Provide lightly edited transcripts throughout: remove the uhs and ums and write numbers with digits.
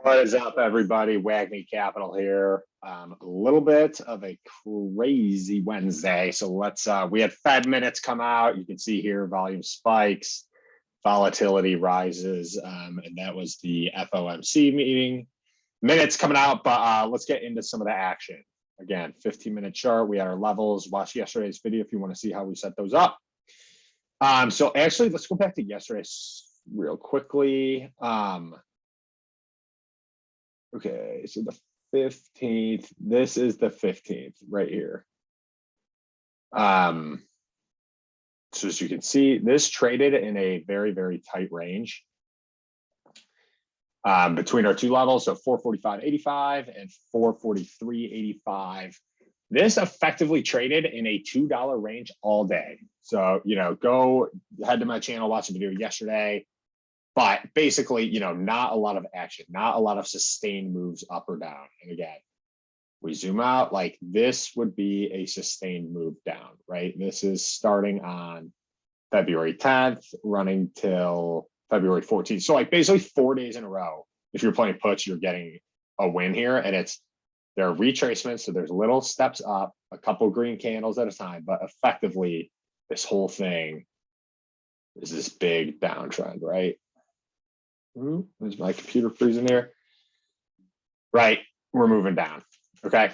What is up, everybody? Wagme Capital here. A little bit of a crazy Wednesday. So let's, we had Fed minutes come out. You can see here volume spikes, volatility rises, and that was the FOMC meeting. Minutes coming out, but let's get into some of the action. Again, 15-minute chart. We had our levels. Watch yesterday's video if you want to see how we set those up. So actually, let's go back to yesterday real quickly. Okay, so the 15th, this is the 15th right here. So as you can see, this traded in a very, very tight range between our two levels. So 445.85 and 443.85. This effectively traded in a $2 range all day. So, go head to my channel, watch the video yesterday. But basically, not a lot of action, not a lot of sustained moves up or down. And again, we zoom out, like this would be a sustained move down, right? This is starting on February 10th, running till February 14th. So like basically 4 days in a row. If you're playing puts, you're getting a win here. And there are retracements. So there's little steps up, a couple green candles at a time, but effectively this whole thing is this big downtrend, right? There's my computer freezing here. Right, we're moving down. Okay.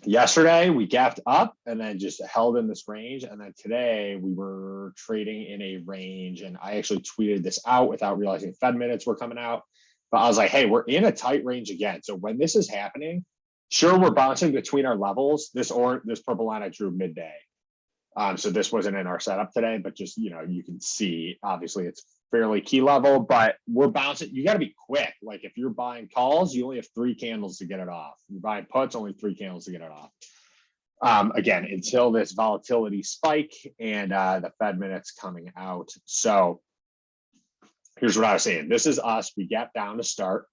Yesterday we gapped up and then just held in this range. And then today we were trading in a range. And I actually tweeted this out without realizing Fed minutes were coming out. But I was like, hey, we're in a tight range again. So when this is happening, sure, we're bouncing between our levels. This purple line I drew midday. So this wasn't in our setup today, but just, you can see, obviously it's fairly key level, but we're bouncing. You got to be quick. Like if you're buying calls, you only have 3 candles to get it off. You're buying puts, only 3 candles to get it off. Again, until this volatility spike and the Fed minutes coming out. So here's what I was saying. This is us. We gap down to start.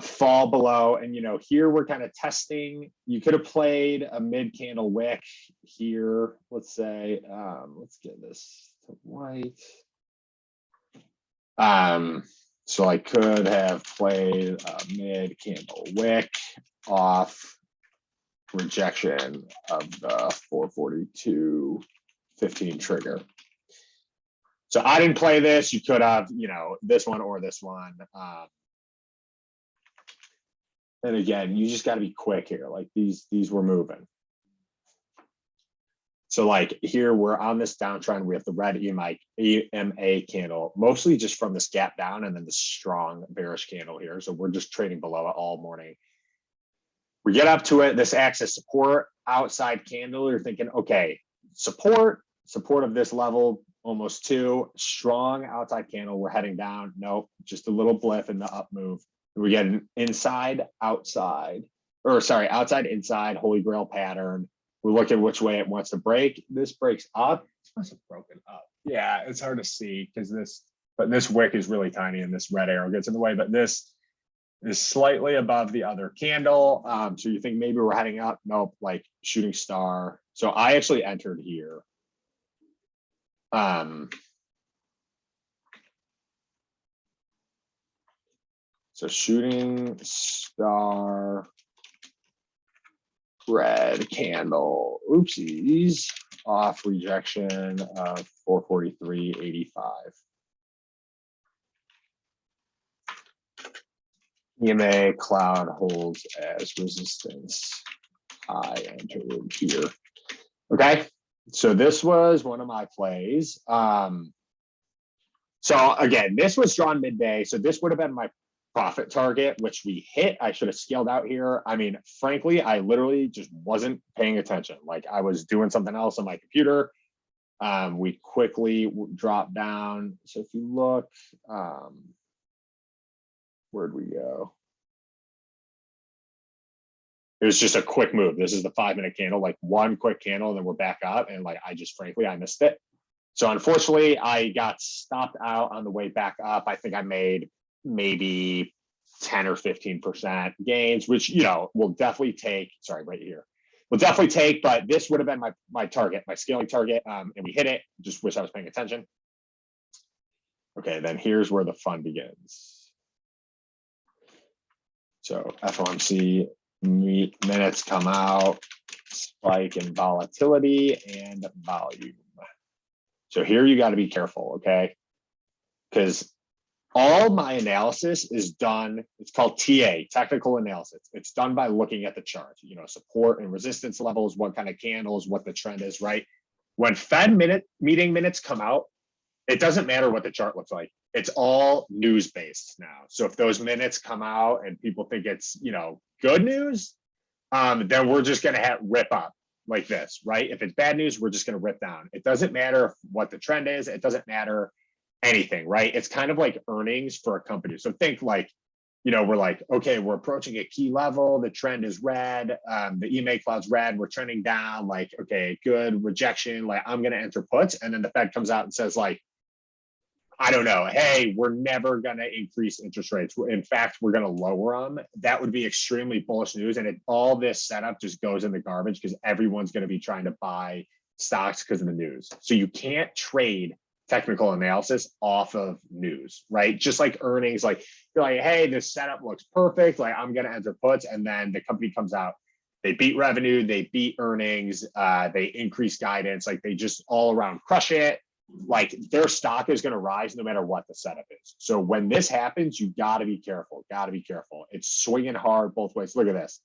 Fall below, and here we're kind of testing. You could have played a mid candle wick here. Let's say, let's get this to white. So I could have played a mid candle wick off rejection of the 442.15 trigger. So I didn't play this. You could have, this one or this one. And again, you just got to be quick here. Like these were moving. So like here, we're on this downtrend. We have the red EMA candle, mostly just from this gap down and then the strong bearish candle here. So we're just trading below it all morning. We get up to it. This acts as support, outside candle. You're thinking, okay, support of this level, almost 2, strong outside candle. We're heading down. Nope, just a little blip in the up move. We get an outside, inside, holy grail pattern. We look at which way it wants to break. This breaks up. This must have broken up. Yeah, it's hard to see because this wick is really tiny and this red arrow gets in the way, but this is slightly above the other candle. So you think maybe we're heading up. Nope, like shooting star. So I actually entered here. So shooting star, red candle, oopsies, off rejection of 443.85. EMA cloud holds as resistance. I entered here. Okay, so this was one of my plays. So again, this was drawn midday. So this would have been my profit target, which we hit. I should have scaled out here. I mean, frankly, I literally just wasn't paying attention. Like I was doing something else on my computer. We quickly dropped down. So if you look, where'd we go? It was just a quick move. This is the 5-minute candle, like one quick candle, and then we're back up. And like, I missed it. So unfortunately, I got stopped out on the way back up. I think I made maybe 10 or 15% gains, which, will definitely take, right here. We'll definitely take, but this would have been my target, my scaling target. And we hit it. Just wish I was paying attention. Okay, then here's where the fun begins. So FOMC minutes come out, spike in volatility and volume. So here you got to be careful, okay? Because all my analysis is done, it's called TA, technical analysis. It's done by looking at the chart, you know, support and resistance levels, what kind of candles, what the trend is, right? When Fed meeting minutes come out, it doesn't matter what the chart looks like. It's all news based now. So if those minutes come out and people think it's, you know, good news, then we're just going to rip up like this, right? If it's bad news, we're just going to rip down. It doesn't matter what the trend is. It doesn't matter anything, right? It's kind of like earnings for a company. So think like, you know, we're like, okay, we're approaching a key level. The trend is red. The EMA cloud's red. We're trending down. Like, okay, good rejection. Like, I'm going to enter puts. And then the Fed comes out and says like, I don't know, hey, we're never going to increase interest rates. In fact, we're going to lower them. That would be extremely bullish news. And all this setup just goes in the garbage because everyone's going to be trying to buy stocks because of the news. So you can't trade technical analysis off of news, right? Just like earnings, like you're like, hey, this setup looks perfect. Like I'm going to enter puts. And then the company comes out, they beat revenue, they beat earnings, they increase guidance, like they just all around crush it. Like their stock is going to rise no matter what the setup is. So when this happens, you got to be careful, It's swinging hard both ways. Look at this.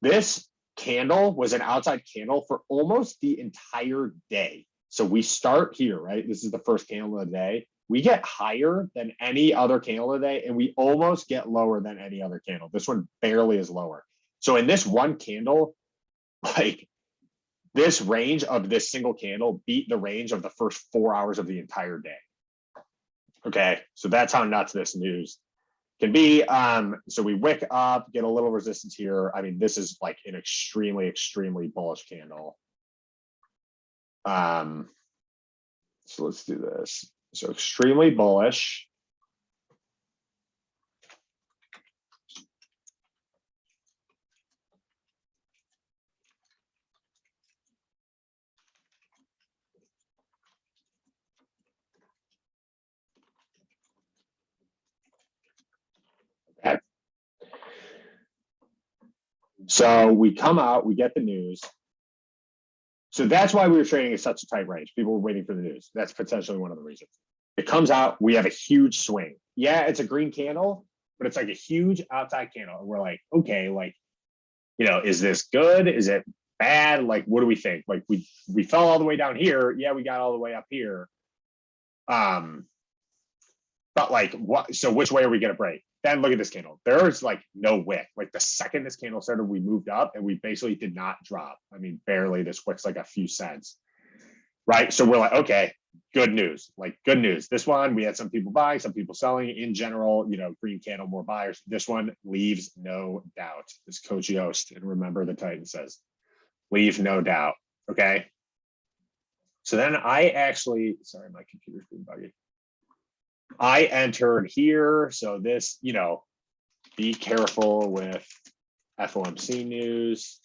This candle was an outside candle for almost the entire day. So we start here, right? This is the first candle of the day. We get higher than any other candle of the day, and we almost get lower than any other candle. This one barely is lower. So in this one candle, like this range of this single candle beat the range of the first 4 hours of the entire day. Okay, so that's how nuts this news can be. So we wick up, get a little resistance here. I mean, this is like an extremely, extremely bullish candle. So let's do this. So extremely bullish. Okay. So we come out, we get the news. So that's why we were trading at such a tight range. People were waiting for the news. That's potentially one of the reasons. It comes out, we have a huge swing. Yeah, it's a green candle, but it's like a huge outside candle. And we're like, okay, like, you know, is this good? Is it bad? Like, what do we think? Like we fell all the way down here. Yeah, we got all the way up here. But like what, so which way are we gonna break? Then look at this candle. There's like no wick. Like the second this candle started, we moved up and we basically did not drop. I mean, barely. This wick's like a few cents, right? So we're like, okay, good news. Like good news. This one, we had some people buying, some people selling. In general, you know, green candle, more buyers. This one leaves no doubt. This Coach Yoast, and remember the Titan says, leave no doubt. Okay. So then I actually, sorry, my computer's being buggy. I entered here. So this, you know, be careful with FOMC news.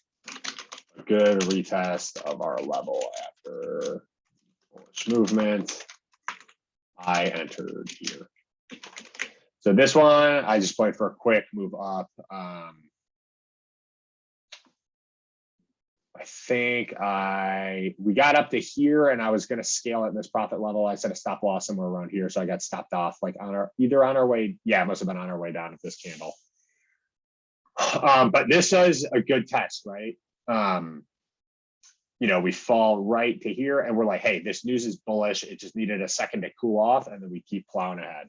A good retest of our level after bullish movement. I entered here. So this one, I just played for a quick move up. I think we got up to here and I was going to scale at this profit level. I set a stop loss somewhere around here. So I got stopped off like either on our way. Yeah, it must have been on our way down at this candle. But this is a good test, right? You know, we fall right to here and we're like, hey, this news is bullish. It just needed a second to cool off. And then we keep plowing ahead.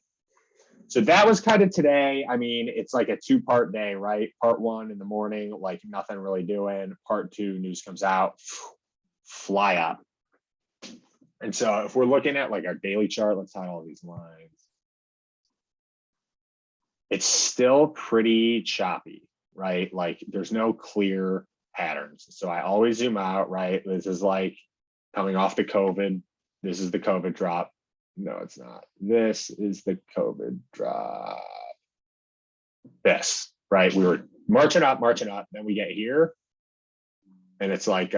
So that was kind of today. I mean, it's like a 2-part day, right? Part 1 in the morning, like nothing really doing. Part 2, news comes out, fly up. And so if we're looking at like our daily chart, let's hide all these lines. It's still pretty choppy, right? Like there's no clear patterns. So I always zoom out, right? This is like coming off the COVID. This is the COVID drop. No, it's not. This is the COVID drop. This, right? We were marching up. Then we get here. And it's like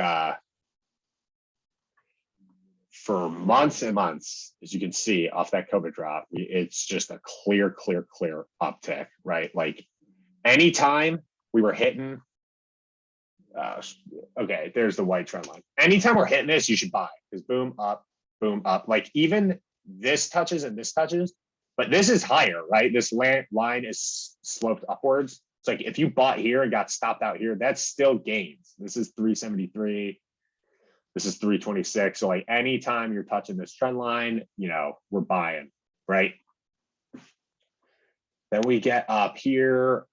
for months and months, as you can see off that COVID drop, it's just a clear uptick, right? Like anytime we were hitting, okay, there's the white trend line. Anytime we're hitting this, you should buy, because boom, up, boom, up. Like even this touches and this touches, but this is higher, right? This line is sloped upwards. It's like if you bought here and got stopped out here, that's still gains. This is 373. This is 326. So like anytime you're touching this trend line, you know, we're buying, right? Then we get up here.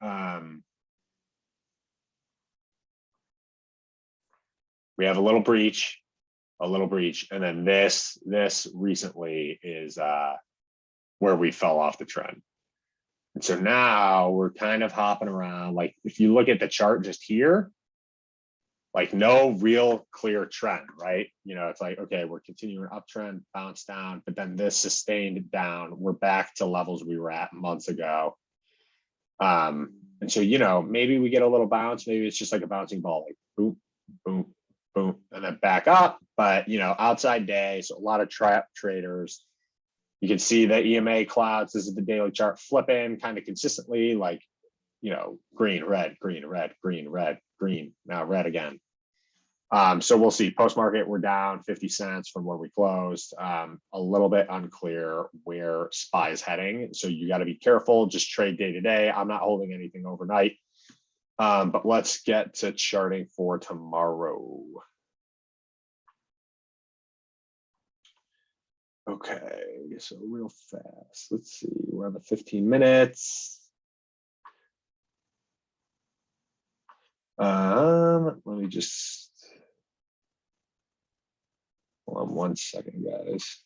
We have a little breach, and then this recently is where we fell off the trend. And so now we're kind of hopping around. Like if you look at the chart just here, like no real clear trend, right? You know, it's like, okay, we're continuing uptrend, bounce down, but then this sustained down. We're back to levels we were at months ago. And so, you know, maybe we get a little bounce. Maybe it's just like a bouncing ball, like boom, boom, boom, and then back up. But, you know, outside day, so a lot of trap traders. You can see the EMA clouds. This is the daily chart flipping kind of consistently, like, you know, green, red, green, red, green, red, green, now red again. So we'll see. Post market, we're down 50 cents from where we closed. A little bit unclear where SPY is heading. So you got to be careful. Just trade day to day. I'm not holding anything overnight. But let's get to charting for tomorrow. Okay, so real fast. Let's see. We're on the 15 minutes. Let me just hold on 1 second, guys.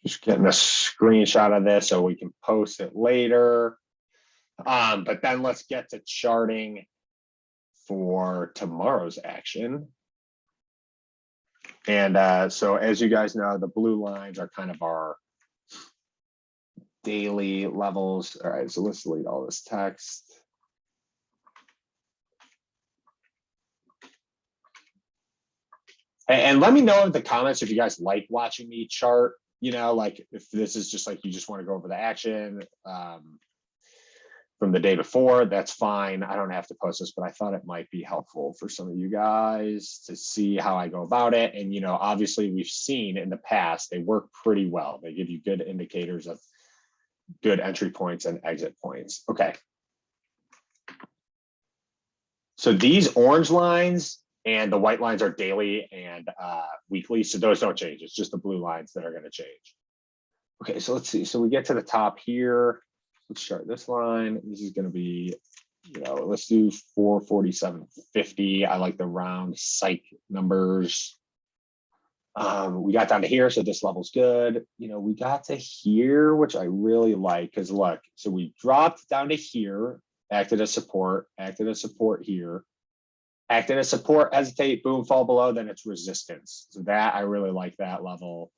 Just getting a screenshot of this so we can post it later. But then let's get to charting for tomorrow's action. And so as you guys know, the blue lines are kind of our daily levels. All right, so let's delete all this text. And let me know in the comments if you guys like watching me chart, you know, like if this is just like you just want to go over the action from the day before, that's fine. I don't have to post this, but I thought it might be helpful for some of you guys to see how I go about it. And, you know, obviously we've seen in the past, they work pretty well. They give you good indicators of good entry points and exit points. Okay. So these orange lines and the white lines are daily and weekly. So those don't change. It's just the blue lines that are going to change. Okay, so let's see. So we get to the top here. Let's start this line. This is going to be, you know, let's do 447.50. I like the round psych numbers. We got down to here, so this level's good. You know, we got to here, which I really like, because look, so we dropped down to here, acted as support here, acted as support, hesitate, boom, fall below, then it's resistance. So that, I really like that level.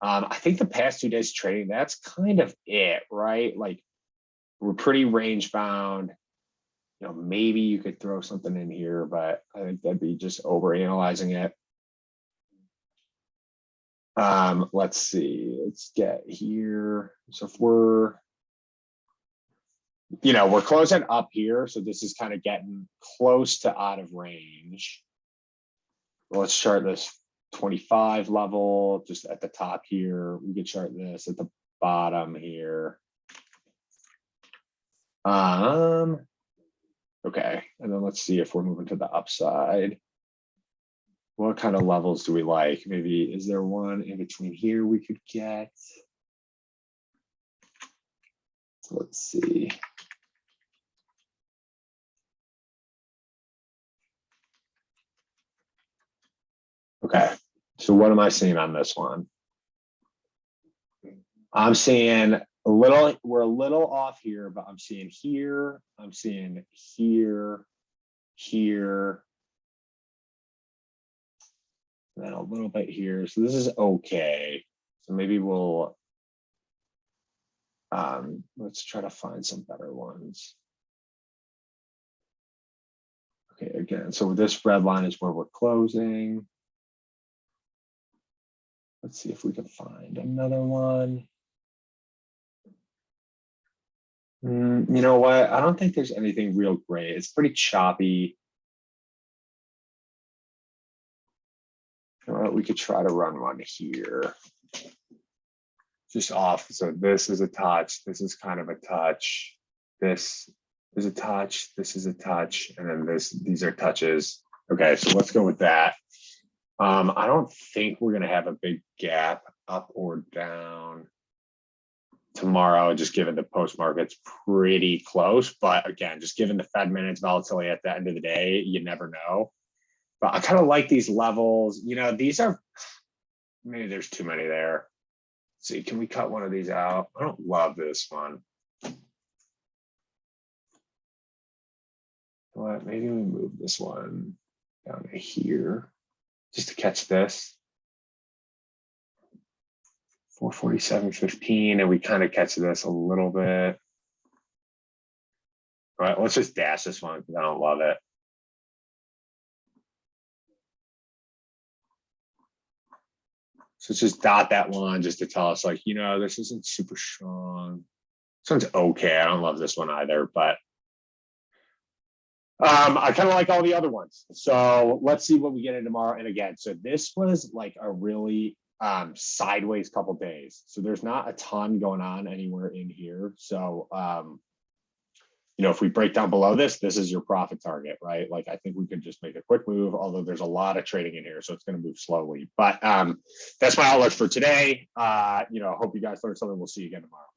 I think the past 2 days trading, that's kind of it, right? Like we're pretty range bound. You know, maybe you could throw something in here, but I think that'd be just over analyzing it. Let's see, let's get here. So if we're, you know, we're closing up here. So this is kind of getting close to out of range. Let's chart this 25 level just at the top here. We could chart this at the bottom here. Okay, and then let's see if we're moving to the upside. What kind of levels do we like? Maybe, is there one in between here we could get? Let's see. Okay, so what am I seeing on this one? I'm seeing a little, we're a little off here, but I'm seeing here, I'm seeing here, here, and then a little bit here. So this is okay. So maybe we'll, let's try to find some better ones. Okay, again, so this red line is where we're closing. Let's see if we can find another one. You know what? I don't think there's anything real great. It's pretty choppy. You know what? We could try to run one here. Just off. So this is a touch. This is kind of a touch. This is a touch. This is a touch. And then these are touches. Okay, so let's go with that. I don't think we're going to have a big gap up or down tomorrow, just given the post market's pretty close. But again, just given the Fed minutes volatility at the end of the day, you never know. But I kind of like these levels. You know, these are, maybe there's too many there. Let's see, can we cut one of these out? I don't love this one. What? Maybe we move this one down to here just to catch this. 447.15, and we kind of catch this a little bit. All right, let's just dash this one because I don't love it. So let's just dot that one just to tell us, like, you know, this isn't super strong. This one's okay. I don't love this one either, but I kind of like all the other ones. So let's see what we get in tomorrow. And again, so this was like a really sideways couple days. So there's not a ton going on anywhere in here. So you know, if we break down below this, this is your profit target, right? Like, I think we could just make a quick move, although there's a lot of trading in here, so it's going to move slowly. But that's my outlook for today. You know, hope you guys learned something. We'll see you again tomorrow.